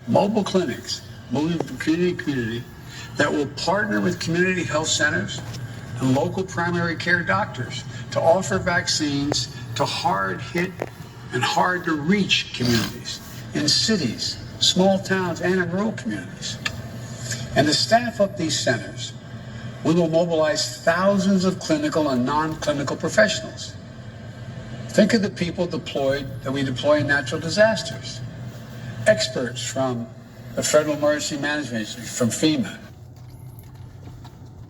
mobile clinics moving from community to community that will partner with community health centers and local primary care doctors to offer vaccines to hard-hit and hard-to-reach communities in cities, small towns, and in rural communities. And the staff of these centers will mobilize thousands of clinical and non-clinical professionals. Think of the people that we deploy in natural disasters. Experts from the Federal Emergency Management Agency, from FEMA.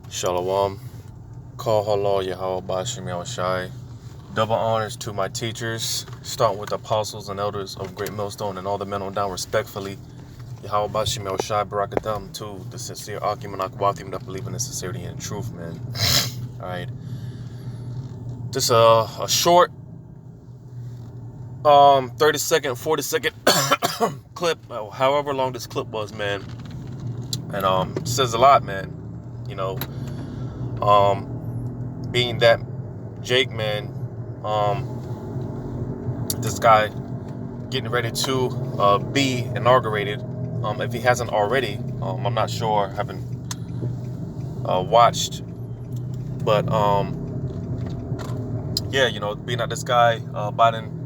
Shalom. Call Halal Yahweh Bashim Yahushai. Double honors to my teachers, starting with the apostles and elders of Great Millstone and all the men on down respectfully. Yahweh Bashim Yahushai Barakatam to the sincere Akim and Akwatim that believe in the sincerity and truth, man. Alright. Just a short 30-second, 40-second clip, however long this clip was, man. And it says a lot, man. You know, being that Jake, man, this guy getting ready to be inaugurated. If he hasn't already, I'm not sure, haven't watched, but yeah, you know, being that this guy Biden,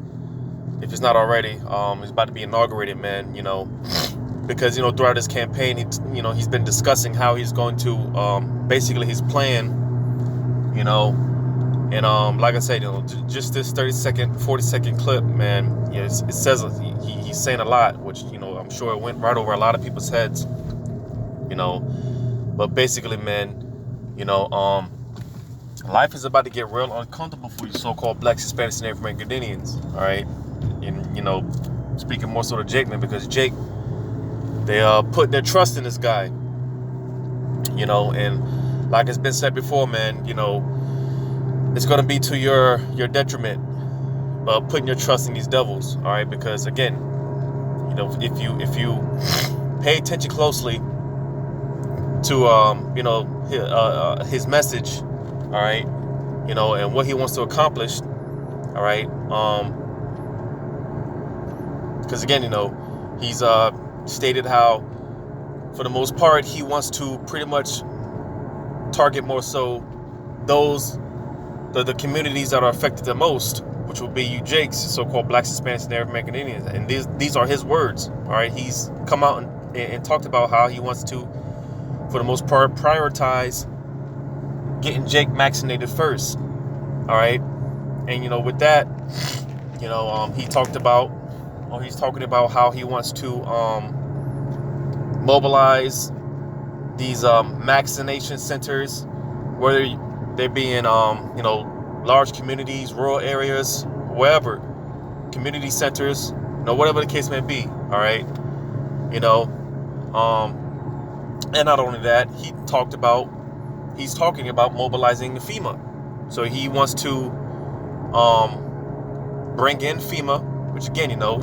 if he's not already, he's about to be inaugurated, man. You know, because, you know, throughout his campaign, he's been discussing how he's going to basically his plan, you know. And like I said, you know, just this 30-second, 40-second clip, man, you know, it says he's saying a lot, which, you know, I'm sure it went right over a lot of people's heads, you know. But basically, man, you know, life is about to get real uncomfortable for you so-called blacks, Hispanics, and Native American Indians, all right? And, you know, speaking more so to Jake, man, because Jake, they put their trust in this guy, you know, and like it's been said before, man, you know, it's going to be to your detriment, putting your trust in these devils, all right? Because again, you know, if you pay attention closely to you know, his message, all right, you know, and what he wants to accomplish, all right, because again, you know, he's stated how, for the most part, he wants to pretty much target more so those the communities that are affected the most, which will be you Jakes, so-called blacks, Hispanics, and Native American Indians. And these are his words, all right? He's come out and talked about how he wants to, for the most part, prioritize getting Jake vaccinated first, all right? And, you know, with that, you know, he's talking about how he wants to mobilize these vaccination centers, whether they be in, you know, large communities, rural areas, wherever, community centers, you know, whatever the case may be, all right? You know, and not only that, he's talking about mobilizing the FEMA. So he wants to bring in FEMA, which again, you know,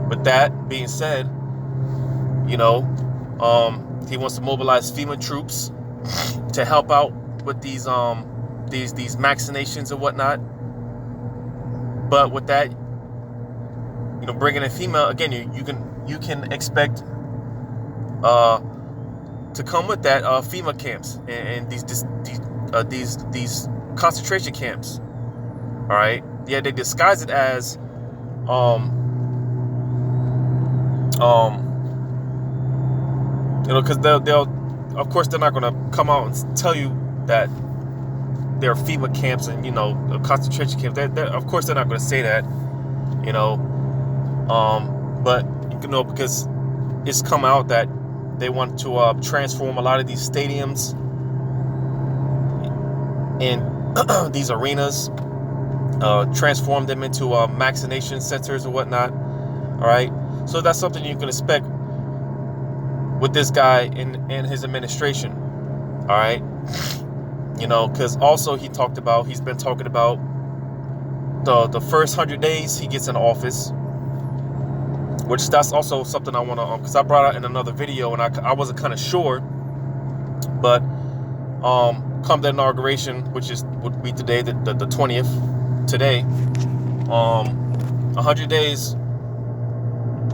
with that being said, you know, he wants to mobilize FEMA troops to help out with these vaccinations and whatnot. But with that, you know, bringing in FEMA again, you can expect to come with that FEMA camps and these concentration camps. All right, yeah, they disguise it as you know, because they'll of course they're not going to come out and tell you that there are FEMA camps and, you know, concentration camps. Of course they're not going to say that, you know, but, you know, because it's come out that they want to transform a lot of these stadiums and these arenas, transform them into vaccination centers or whatnot, all right? So that's something you can expect with this guy and his administration, all right? You know, because also he's been talking about the first 100 days he gets in office, which that's also something I want to, because I brought out in another video and I wasn't kind of sure, but come the inauguration, which would be today, the 20th, today, 100 days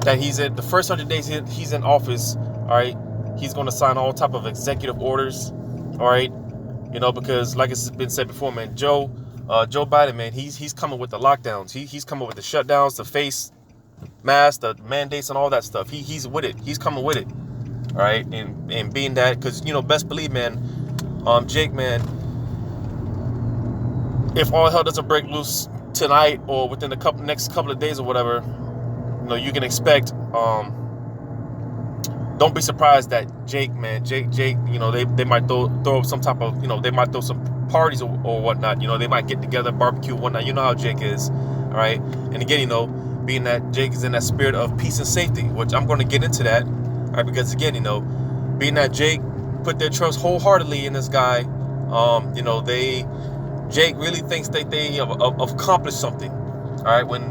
that he's in the first 100 days he's in office, all right, he's going to sign all type of executive orders, all right, you know, because like it's been said before, man, Joe Biden, man, he's coming with the lockdowns, he's coming with the shutdowns, the face masks, the mandates, and all that stuff. He's with it. He's coming with it, all right, and being that, because you know, best believe, man, Jake, man, if all hell doesn't break loose tonight or within the next couple of days or whatever, you know, you can expect, don't be surprised that Jake, you know, they might throw up some type of, you know, they might throw some parties or whatnot, you know, they might get together, barbecue, whatnot, you know how Jake is, all right, and again, you know, being that Jake is in that spirit of peace and safety, which I'm going to get into that, all right, because again, you know, being that Jake put their trust wholeheartedly in this guy, you know, Jake really thinks that they have accomplished something, all right, when,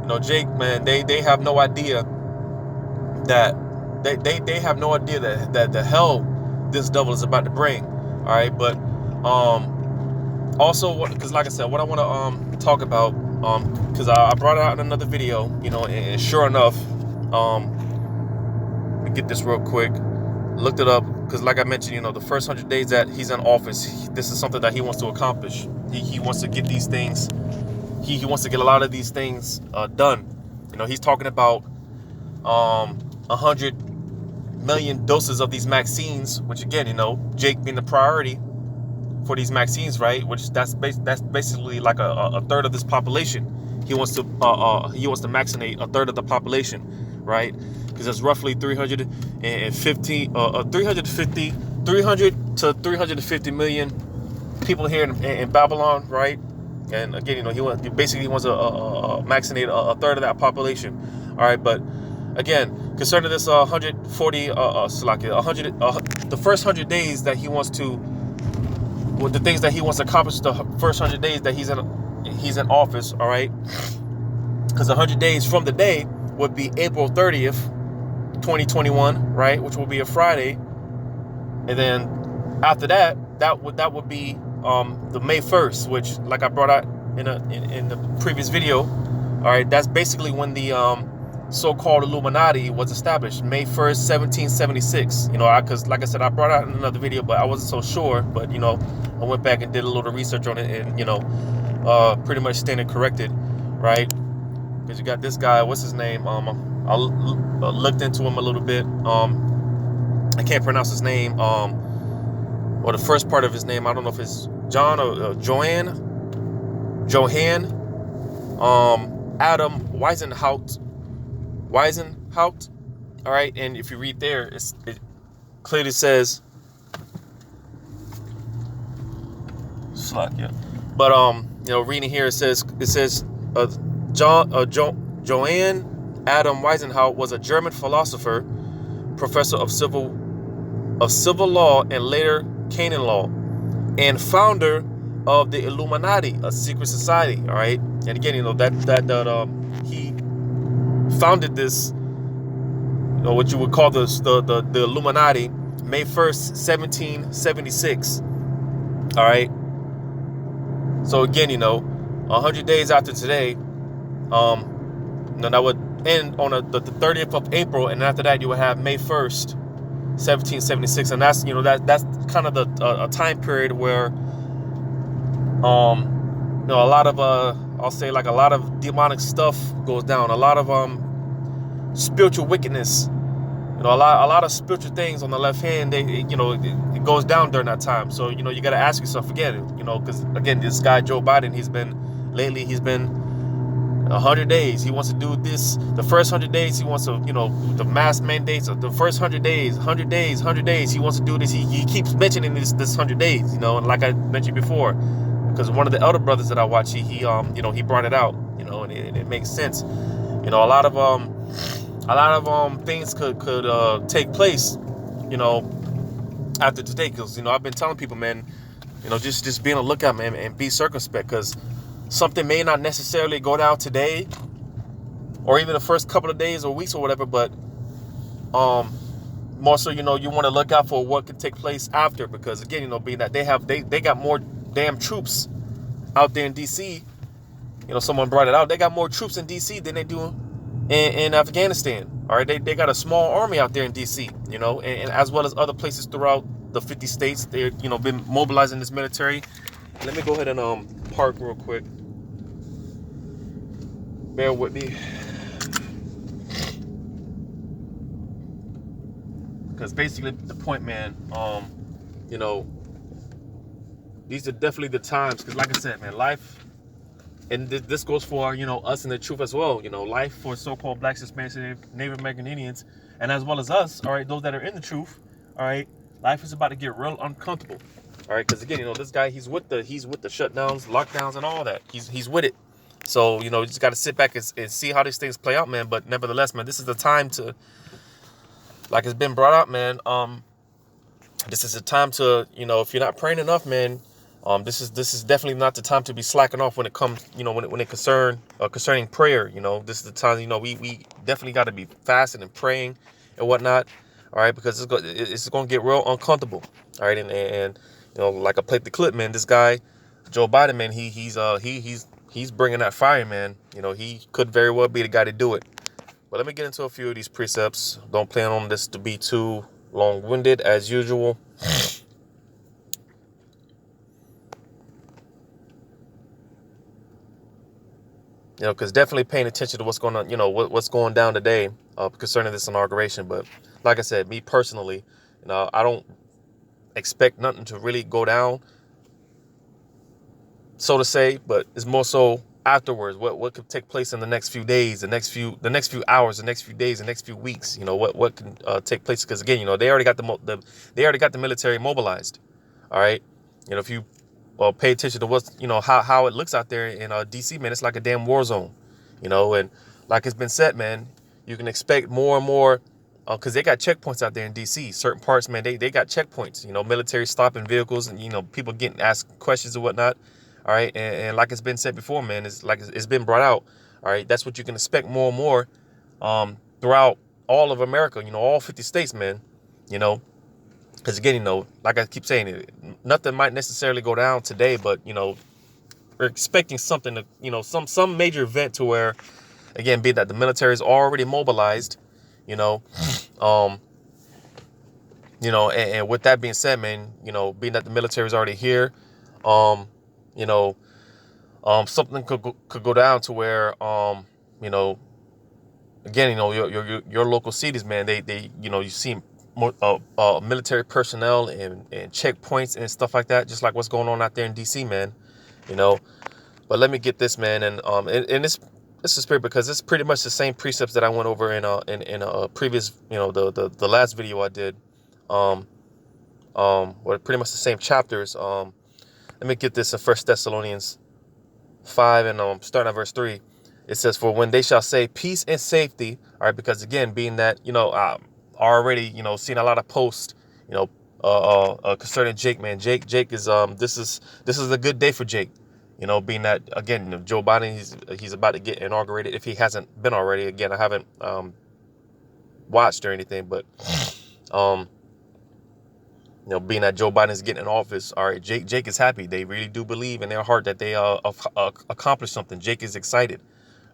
you know, Jake, man, they have no idea that they have no idea that the hell this devil is about to bring, all right, but also, because like I said, what I want to talk about, because I brought it out in another video, you know, and sure enough, let me get this real quick, looked it up, because like I mentioned, you know, the first 100 days that he's in office, this is something that he wants to accomplish. He wants to get these things, he wants to get a lot of these things done. You know, he's talking about 100 million doses of these vaccines, which again, you know, Jake being the priority for these vaccines, right? Which that's basically like a third of this population. He wants to vaccinate a third of the population, right? Because there's roughly 300 to 350 million people here in Babylon, right? And again, you know, he wants to vaccinate a third of that population, all right? But again, concerning this 140, the first 100 days that he wants to, with the things that he wants to accomplish the first 100 days that he's in office, all right? Because 100 days from the day would be April 30th, 2021, right? Which will be a Friday, and then after that would be the May 1st, which, like I brought out in the previous video, all right? That's basically when the so-called Illuminati was established, May 1st, 1776. You know, because like I said, I brought out in another video, but I wasn't so sure. But you know, I went back and did a little research on it, and you know, pretty much standing corrected, right? Because you got this guy, what's his name? I looked into him a little bit. I can't pronounce his name. Or the first part of his name, I don't know if it's John or Johan. Adam Weisenhout. All right, and if you read there, it clearly says Slovakia. But you know, reading here, it says Johann Adam Weisenhout was a German philosopher, professor of civil law and later canon law, and founder of the Illuminati, a secret society. All right, and again, you know, that he founded this, you know, what you would call the Illuminati, May 1st, 1776. All right. So again, you know, 100 days after today, you know, that would end on the 30th of April, and after that you would have May 1st, 1776, and that's, you know, that's kind of a time period where, you know, a lot of I'll say like a lot of demonic stuff goes down, a lot of spiritual wickedness, you know, a lot of spiritual things on the left hand, you know, it goes down during that time. So, you know, you got to ask yourself again, you know, because again, this guy Joe Biden, he's been 100 days. He wants to do this. The first 100 days, he wants to, you know, the mass mandates of the first 100 days. He wants to do this. He keeps mentioning this 100 days, you know, and like I mentioned before, because one of the elder brothers that I watch, he you know, he brought it out, you know, and it makes sense. You know, a lot of things could take place, you know, after today, because, you know, I've been telling people, man, you know, just be on the lookout, man, and be circumspect, because something may not necessarily go down today or even the first couple of days or weeks or whatever, but more so, you know, you want to look out for what could take place after, because again, you know, being that they got more damn troops out there in DC, you know, someone brought it out, they got more troops in DC than they do in Afghanistan. All right, they got a small army out there in DC, you know, and as well as other places throughout the 50 states. They're, you know, been mobilizing this military. Let me go ahead and park real quick. Bear with me, because basically the point, man. You know, these are definitely the times. Because, like I said, man, life. And this goes for, you know, us and the truth as well. You know, life for so-called Blacks, Hispanics, Native American Indians, and as well as us, all right, those that are in the truth, all right, life is about to get real uncomfortable, all right, because again, you know, this guy, he's with the shutdowns, lockdowns, and all that. He's with it. So, you know, you just got to sit back and see how these things play out, man. But nevertheless, man, this is the time to, like it's been brought up, man. This is a time to, you know, if you're not praying enough, man, this is definitely not the time to be slacking off when it comes, you know, when it concerning prayer. You know, this is the time, you know, we definitely got to be fasting and praying and whatnot. All right, because it's going to get real uncomfortable. All right, and you know, like I played the clip, man. This guy, Joe Biden, man, he's bringing that fire, man. You know, he could very well be the guy to do it. But let me get into a few of these precepts. Don't plan on this to be too long-winded as usual. You know, because definitely paying attention to what's going on, you know, what's going down today concerning this inauguration. But like I said, me personally, you know, I don't expect nothing to really go down, so to say. But it's more so afterwards, what could take place in the next few days, the next few hours, the next few days, the next few weeks. You know, what can take place? Because again, you know, they already got the military mobilized. All right, you know, if you pay attention to what's, you know, how it looks out there in DC, man, it's like a damn war zone, you know. And like it's been said, man, you can expect more and more because they got checkpoints out there in DC. Certain parts, man, they got checkpoints, you know, military stopping vehicles and, you know, people getting asked questions and whatnot. All right. And like it's been said before, man, it's been brought out. All right. That's what you can expect more and more throughout all of America, you know, all 50 states, man, you know. Because again, you know, like I keep saying, nothing might necessarily go down today, but, you know, we're expecting something to, you know, some major event to where, again, be that the military is already mobilized, you know, and with that being said, man, you know, being that the military is already here, you know, something could go down to where, you know, again, you know, your local cities, man, they you know, you see more military personnel and checkpoints and stuff like that, just like what's going on out there in DC, man. You know, but let me get this, man, and this is spirit, because it's pretty much the same precepts that I went over in a previous, you know, the last video I did, or pretty much the same chapters. Let me get this in 1 Thessalonians 5 and starting at verse 3. It says, "For when they shall say peace and safety," all right, because again, being that, you know, already, you know, seen a lot of posts, you know, concerning Jake, man. Jake is this is a good day for Jake, you know, being that, again, you know, Joe Biden, he's about to get inaugurated if he hasn't been already. Again, I haven't watched or anything, but you know, being that Joe Biden is getting in office, all right, Jake is happy. They really do believe in their heart that they accomplished something. Jake is excited,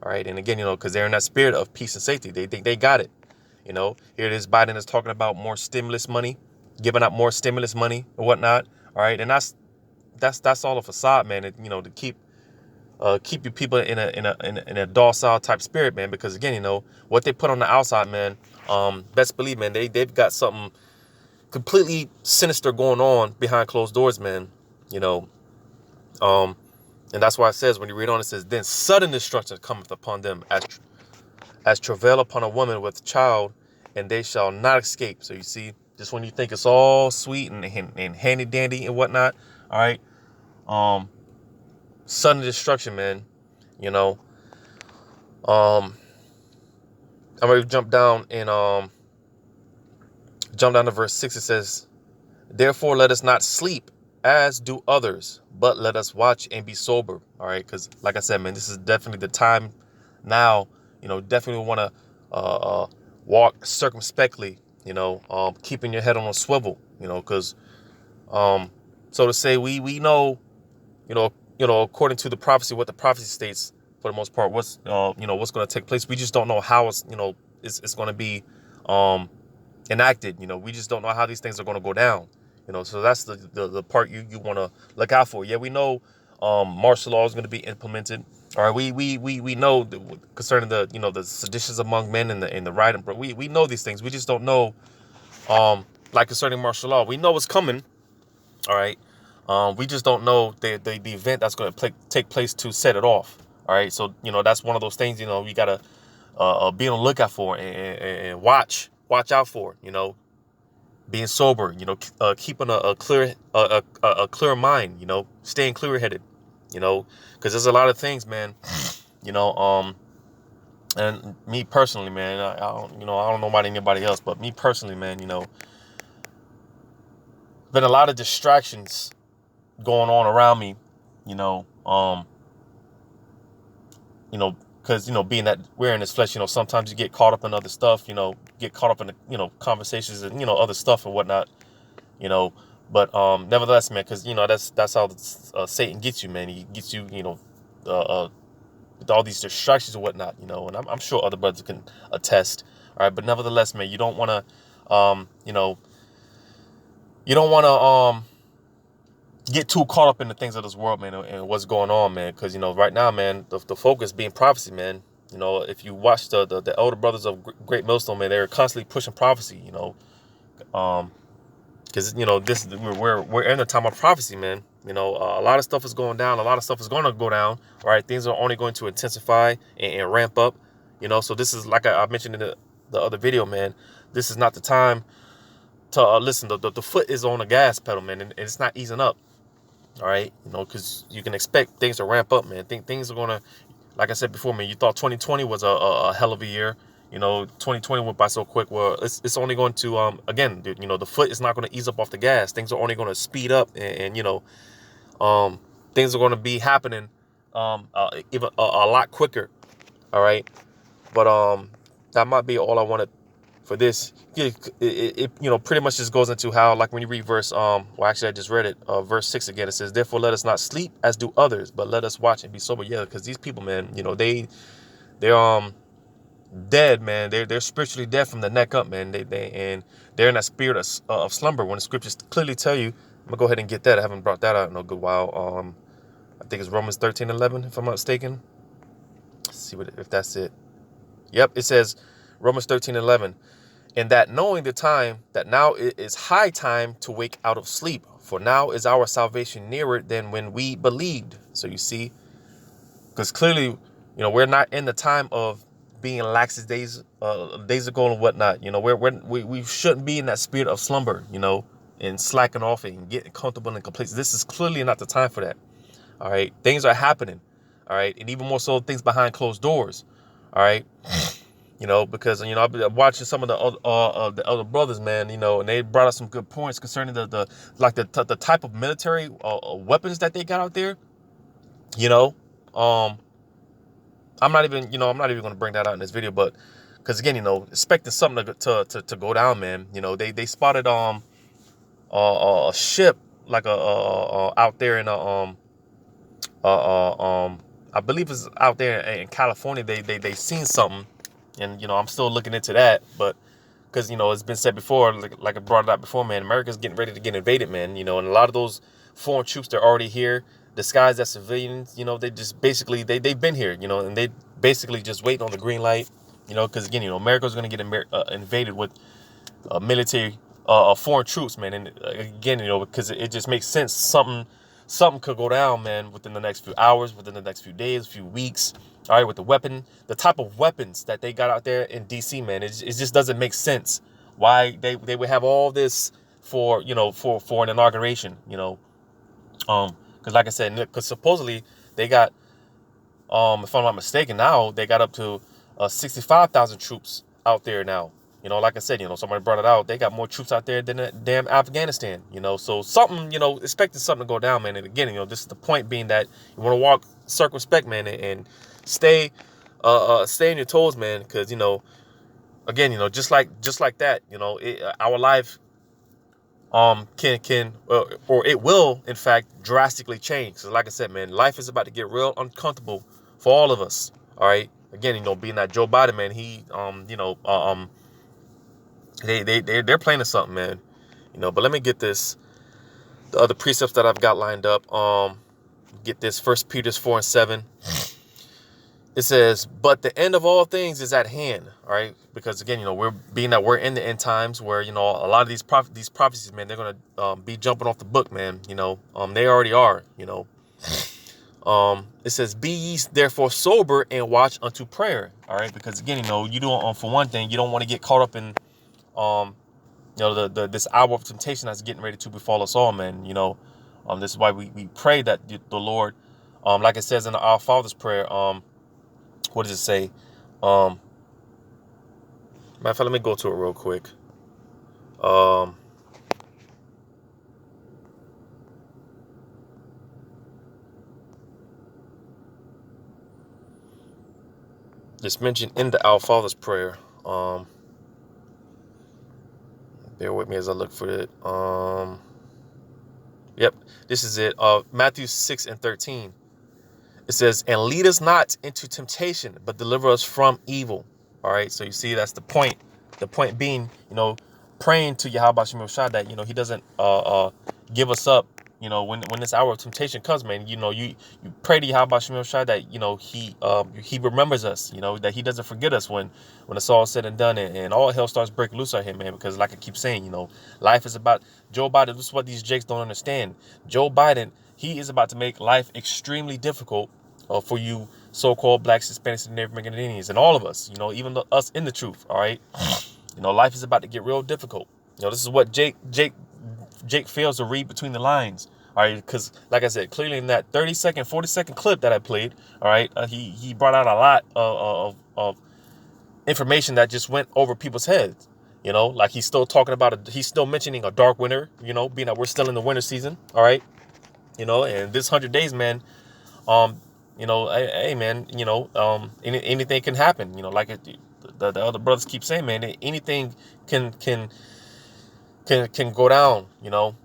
all right, and again, you know, because they're in that spirit of peace and safety. They think they got it. You know, here it is. Biden is talking about more stimulus money, giving out more stimulus money and whatnot. All right, and that's all a facade, man. You know, to keep you people in a docile type spirit, man. Because again, you know, what they put on the outside, man. Best believe, man, they've got something completely sinister going on behind closed doors, man. You know, and that's why it says, when you read on, it says, "Then sudden destruction cometh upon them as travail upon a woman with child, and they shall not escape." So you see, just when you think it's all sweet and handy dandy and whatnot, all right, sudden destruction, man. You know, I'm gonna jump down to verse 6. It says, "Therefore let us not sleep as do others, but let us watch and be sober." All right, because like I said, man, this is definitely the time now. You know, definitely want to walk circumspectly, you know, keeping your head on a swivel, you know, because so to say, we know, you know, according to the prophecy, what the prophecy states, for the most part, what's what's going to take place. We just don't know how it's going to be enacted. We just don't know how these things are going to go down. So that's the part you want to look out for. Yeah, we know martial law is going to be implemented. All right, we know concerning the seditions among men and the rioting. But we know these things. We just don't know like concerning martial law. We know it's coming. All right. We just don't know the event that's going to take place to set it off. All right. So, that's one of those things, you got to be on the lookout for and watch out for, being sober, keeping a clear mind, staying clear headed, because there's a lot of things, man, and me personally, man, I don't know about anybody else, but me personally, man, been a lot of distractions going on around me, because being that we're in this flesh, sometimes you get caught up in other stuff, get caught up in the conversations and other stuff and whatnot, but nevertheless, man, because that's how Satan gets you, man. He gets you, with all these distractions and whatnot, and I'm sure other brothers can attest. All right, but nevertheless, man, you don't want to get too caught up in the things of this world, man, and what's going on, man. Because right now, man, the focus being prophecy, man. If you watch the elder brothers of Great Millstone, man, they're constantly pushing prophecy. Because this we're in a time of prophecy, man. A lot of stuff is going down. A lot of stuff is going to go down. All right, things are only going to intensify and ramp up. So this is like I mentioned in the other video, man. This is not the time to listen. The foot is on the gas pedal, man, and it's not easing up. All right, because you can expect things to ramp up, man. Things are gonna, like I said before, man. You thought 2020 was a hell of a year. 2020 went by so quick. Well, it's only going to again, dude, the foot is not going to ease up off the gas. Things are only going to speed up, and things are going to be happening even a lot quicker. All right, but that might be all I wanted for this. It pretty much just goes into how, like, when you read verse actually I just read it, verse 6 again. It says, therefore let us not sleep as do others, but let us watch and be sober. Yeah, because these people, man, they're dead, man. They're spiritually dead from the neck up, man. They're in that spirit of slumber, when the scriptures clearly tell you. I'm gonna go ahead and get that. I haven't brought that out in a good while. I think it's Romans 13:11, if I'm not mistaken. Let's see if that's it. Yep, it says Romans 13:11. And that knowing the time, that now it is high time to wake out of sleep, for now is our salvation nearer than when we believed. So you see, because clearly, we're not in the time of being lax as days ago and whatnot. We shouldn't be in that spirit of slumber, and slacking off and getting comfortable and complacent. This is clearly not the time for that. All right, things are happening. All right, and even more so, things behind closed doors. All right. Because I've been watching some of the other brothers, man, and they brought up some good points concerning the type of military weapons that they got out there. I'm not even going to bring that out in this video, but because again, expecting something to go down, man. They spotted a ship like out there in I believe it's out there in California. They seen something. And, I'm still looking into that, but because, it's been said before, like I brought it up before, man, America's getting ready to get invaded, man, and a lot of those foreign troops, they're already here, disguised as civilians, they just basically, they've been here, and they basically just waiting on the green light, because again, America's going to get invaded with military, foreign troops, man, and again, because it just makes sense, something could go down, man, within the next few hours, within the next few days, few weeks. All right, with the type of weapons that they got out there in DC, man, it just doesn't make sense why they would have all this for an inauguration, because like I said, because supposedly they got, if I'm not mistaken, now they got up to 65,000 troops out there now. Like I said, somebody brought it out. They got more troops out there than damn Afghanistan, so something, expecting something to go down, man. And again, this is the point being that you want to walk circumspect, man, and stay on your toes, man, because again, just like that, our life can or it will in fact drastically change. So like I said, man, life is about to get real uncomfortable for all of us. All right. Again, you know, being that Joe Biden, man, he, they're planning something, man. You know, but let me get the other precepts that I've got lined up. Get this, 1 Peter 4:7. It says, but the end of all things is at hand. All right. Because again, you know, we're in the end times where, you know, a lot of these prophecies, man, they're going to be jumping off the book, man. You know, they already are, you know. It says, be ye therefore sober and watch unto prayer. All right. Because again, you know, you don't, for one thing, you don't want to get caught up in, you know, this hour of temptation that's getting ready to befall us all, man. You know, this is why we pray that the Lord, like it says in Our Father's prayer, what does it say? Matter of fact, let me go to it real quick. It's mentioned in the Our Father's prayer. Bear with me as I look for it. Yep, this is it. Matthew 6:13. It says, and lead us not into temptation, but deliver us from evil. All right. So you see, that's the point. The point being, you know, praying to Yahweh Shem Shah that, you know, he doesn't give us up. You know, when this hour of temptation comes, man, you know, you pray to Yahweh Shem Shah that, you know, he remembers us, you know, that he doesn't forget us when it's all said and done, and all hell starts breaking loose on him, man. Because like I keep saying, you know, life is about Joe Biden. This is what these jakes don't understand. Joe Biden, he is about to make life extremely difficult for you so-called blacks, Hispanics, and Native American Indians, and all of us, you know, even us in the truth. All right. You know, life is about to get real difficult. You know, this is what Jake fails to read between the lines. All right. Because like I said, clearly in that 30-second, 40-second clip that I played, all right, he brought out a lot of information that just went over people's heads. You know, like he's still talking about he's still mentioning a dark winter, you know, being that we're still in the winter season. All right. You know, and this 100 days, man, you know, hey man, you know, anything can happen. You know, like the other brothers keep saying, man, anything can go down. You know,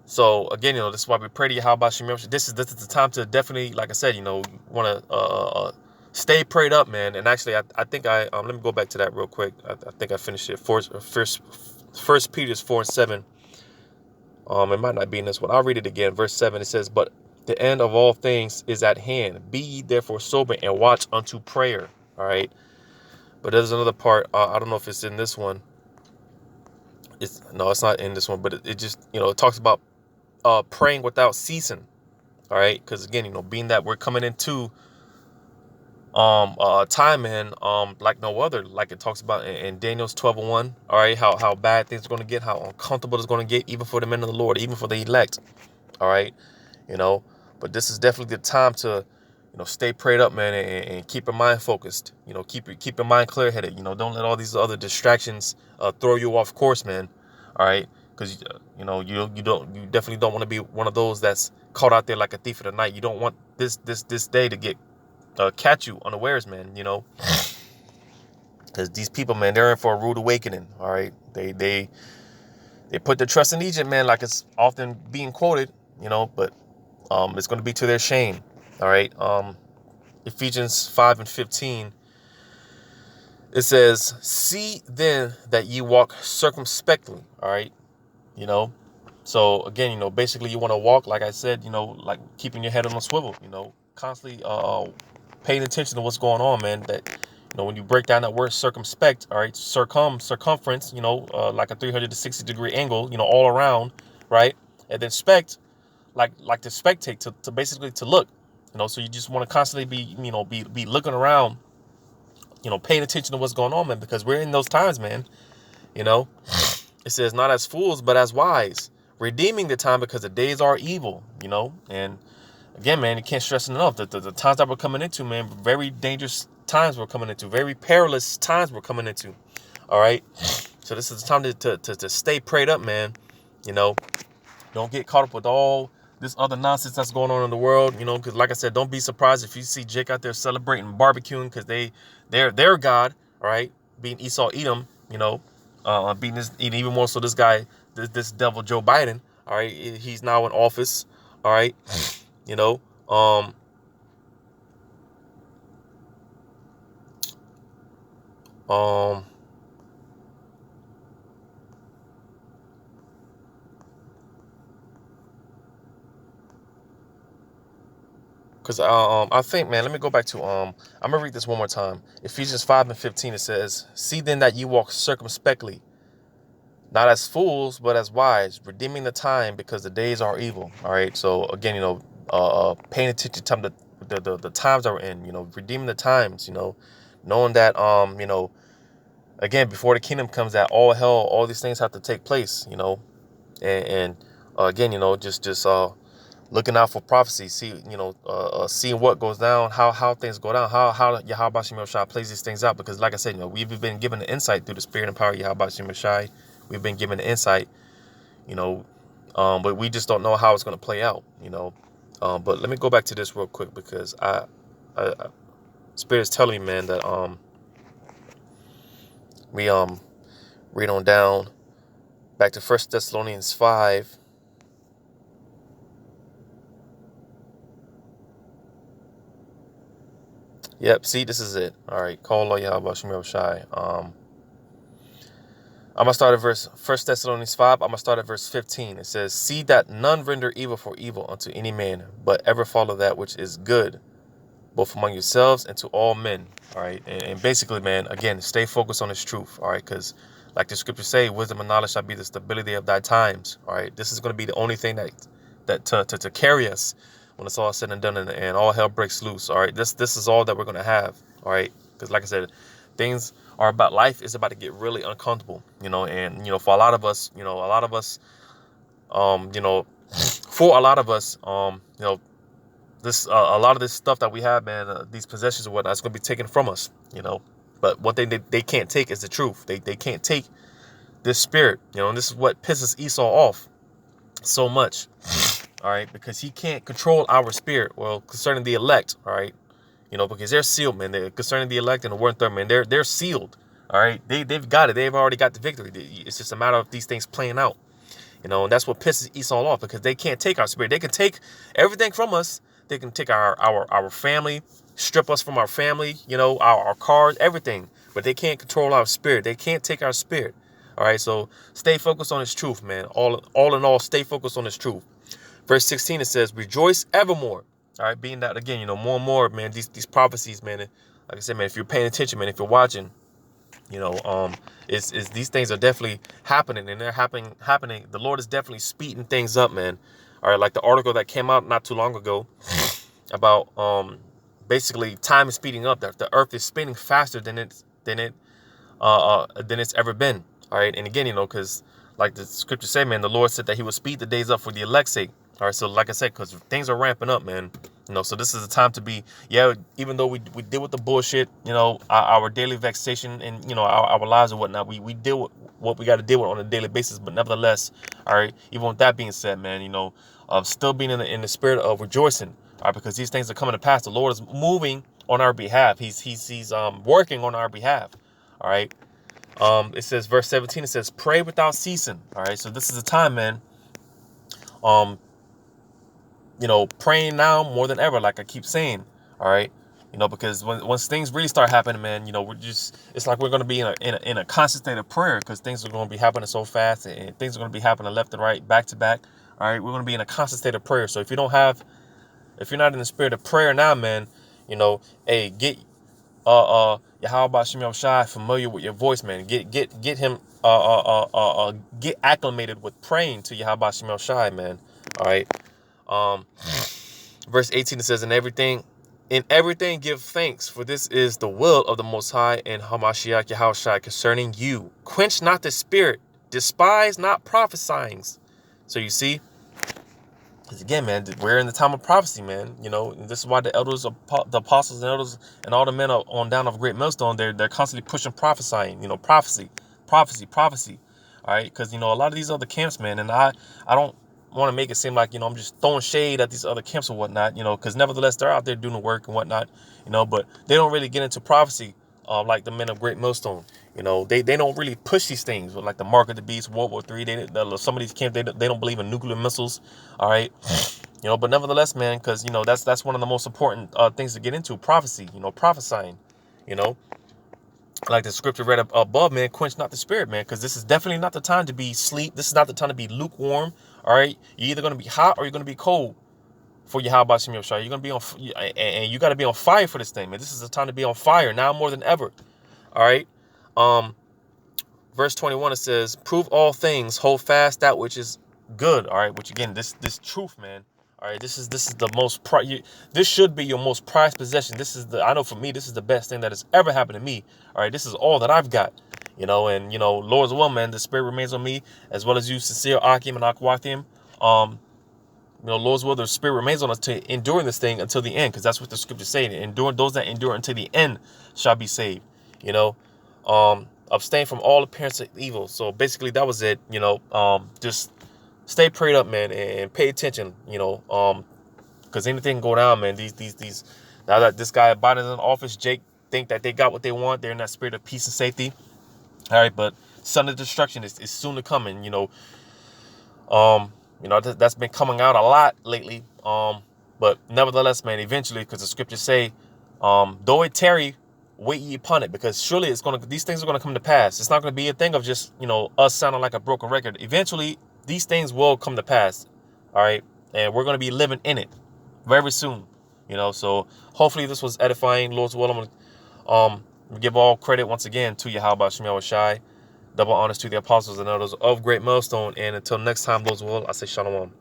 so again, you know, this is why we pray to you. How about Shemir? This is the time to definitely, like I said, you know, want to stay prayed up, man. And actually, I think let me go back to that real quick. I think I finished it. First Peter 4:7. It might not be in this one. I'll read it again. Verse 7. It says, but the end of all things is at hand. Be ye therefore sober and watch unto prayer. All right. But there's another part. I don't know if it's in this one. It's not in this one. But it just, you know, it talks about praying without ceasing. All right. Because again, you know, being that we're coming into time, man, like no other, like it talks about in Daniel's 12:1. All right. How bad things are going to get, how uncomfortable it's going to get, even for the men of the Lord, even for the elect. All right. You know, but this is definitely the time to, you know, stay prayed up, man, and keep your mind focused. You know, keep your mind clear-headed. You know, don't let all these other distractions throw you off course, man. All right, because you know you definitely don't want to be one of those that's caught out there like a thief in the night. You don't want this day to get catch you unawares, man. You know, because these people, man, they're in for a rude awakening. All right, they put their trust in Egypt, man, like it's often being quoted. You know, but it's going to be to their shame. All right. Ephesians 5:15. It says, see then that you walk circumspectly. All right. You know, so again, you know, basically you want to walk, like I said, you know, like keeping your head on a swivel, you know, constantly paying attention to what's going on, man. That, you know, when you break down that word circumspect, all right, circumference, you know, like a 360-degree angle, you know, all around. Right. And then spect, like to spectate, to basically to look, you know, so you just want to constantly be, you know, be looking around, you know, paying attention to what's going on, man, because we're in those times, man. You know, it says not as fools, but as wise, redeeming the time because the days are evil, you know. And again, man, you can't stress it enough that the times that we're coming into, man, very dangerous times we're coming into, very perilous times we're coming into. All right. So this is the time to stay prayed up, man. You know, don't get caught up with all this other nonsense that's going on in the world, you know, because like I said, don't be surprised if you see Jake out there celebrating, barbecuing, because they're God, all right, being Esau Edom, you know, being this, even more so this guy, this devil Joe Biden, all right, he's now in office, all right, you know, Um, Because I think, man, let me go back to I'm gonna read this one more time. Ephesians 5:15. It says, "See then that you walk circumspectly, not as fools, but as wise, redeeming the time, because the days are evil." All right. So again, paying attention to the times that we're in. Redeeming the times. Knowing that again, before the kingdom comes, that all hell, all these things have to take place. And again, just looking out for prophecy, seeing what goes down, how things go down, how Yahweh Shem Shai plays these things out. Because like I said, we've been given the insight through the spirit and power of Yahweh Shem Shai. We've been given the insight, but we just don't know how it's going to play out. But let me go back to this real quick, because I spirit is telling me, man, that we read on down back to 1 Thessalonians 5. Yep, see, this is it. All right, call Yahweh Shem Shai. I'm gonna start at 1 Thessalonians 5. I'm gonna start at verse 15. It says, "See that none render evil for evil unto any man, but ever follow that which is good, both among yourselves and to all men." All right, and basically, man, again, stay focused on this truth. All right, because like the scriptures say, wisdom and knowledge shall be the stability of thy times. All right, this is going to be the only thing that to carry us when it's all said and done, and all hell breaks loose. All right, this is all that we're going to have. All right, because like I said, things are about, life is about to get really uncomfortable. And for a lot of us, for a lot of us, this a lot of this stuff that we have, man, these possessions and whatnot, it's going to be taken from us. But one thing they can't take is the truth. They can't take this spirit. And this is what pisses Esau off so much. All right, because he can't control our spirit. Well, concerning the elect, all right, because they're sealed, man. They're concerning the elect and the one third, man. They're sealed. All right, they've got it. They've already got the victory. It's just a matter of these things playing out. And that's what pisses Esau off, because they can't take our spirit. They can take everything from us. They can take our family, strip us from our family, our cars, everything. But they can't control our spirit. They can't take our spirit. All right, so stay focused on this truth, man. All in all, stay focused on this truth. Verse 16, it says, "Rejoice evermore." All right, being that, again, more and more, man, these prophecies, man, like I said, man, if you're paying attention, man, if you're watching, it's these things are definitely happening, and they're happening. The Lord is definitely speeding things up, man. All right, like the article that came out not too long ago about basically time is speeding up. That the earth is spinning faster than it's ever been. All right, and again, because like the scripture say, man, the Lord said that He would speed the days up for the elect's sake. All right, so like I said, because things are ramping up, man. So this is the time to be, even though we deal with the bullshit, our daily vexation and, our lives and whatnot, we deal with what we got to deal with on a daily basis. But nevertheless, all right, even with that being said, man, still being in the spirit of rejoicing, all right, because these things are coming to pass. The Lord is moving on our behalf. He's working on our behalf. All right. It says, verse 17, it says, "Pray without ceasing." All right. So this is the time, man. Praying now more than ever, like I keep saying. All right. Because once things really start happening, man, it's like we're going to be in a constant state of prayer, because things are going to be happening so fast, and things are going to be happening left and right, back to back. All right. We're going to be in a constant state of prayer. So if you're not in the spirit of prayer now, man, hey, get Yahweh Shem Shai familiar with your voice, man. Get him get acclimated with praying to Yahweh Shem Shai, man. All right. Verse 18, it says, "In everything give thanks, for this is the will of the Most High and Hamashiach Yahushua concerning you. Quench not the spirit, despise not prophesying." So you see, because again, man, we're in the time of prophecy, man. And this is why the elders, the apostles and elders, and all the men on down of Great Millstone, they're constantly pushing prophesying, prophecy. All right, because a lot of these other camps, man, and I don't want to make it seem like I'm just throwing shade at these other camps or whatnot, because nevertheless they're out there doing the work and whatnot, but they don't really get into prophecy like the men of Great Millstone. They don't really push these things, like the Mark of the Beast, World War III. Some of these camps, they don't believe in nuclear missiles. All right, but nevertheless, man, because that's one of the most important things to get into, prophecy. Prophesying. like the scripture read above, man, quench not the spirit, man, because this is definitely not the time to be sleep. This is not the time to be lukewarm. All right, you're either going to be hot or you're going to be cold for your Yahweh Shem Yoshai. You're going to be on, and you got to be on fire for this thing, man. This is the time to be on fire now more than ever. All right. Verse 21, it says, prove all things, hold fast that which is good. All right, which again, this truth, man. All right, this is the most this should be your most prized possession. This is I know for me, this is the best thing that has ever happened to me. All right, this is all that I've got, and Lord's will, man, the spirit remains on me, as well as you, sincere Akim and Akwathim. Lord's will, the spirit remains on us to enduring this thing until the end, because that's what the scriptures say. Enduring, those that endure until the end shall be saved. Abstain from all appearance of evil. So basically that was it. Just stay prayed up, man, and pay attention, because anything can go down, man. These now that this guy Biden's in office, Jake, think that they got what they want. They're in that spirit of peace and safety. All right, but son of destruction is soon to come, and that's been coming out a lot lately. But nevertheless, man, eventually, because the scriptures say, though it tarry, wait ye upon it, because surely these things are gonna come to pass. It's not gonna be a thing of just us sounding like a broken record. Eventually, these things will come to pass. All right, and we're gonna be living in it very soon. So hopefully this was edifying. Lord's will, I'm gonna give all credit once again to Yahweh Shem Yahushai. Double honors to the apostles and elders of Great Millstone. And until next time, Lord's will, I say shalom.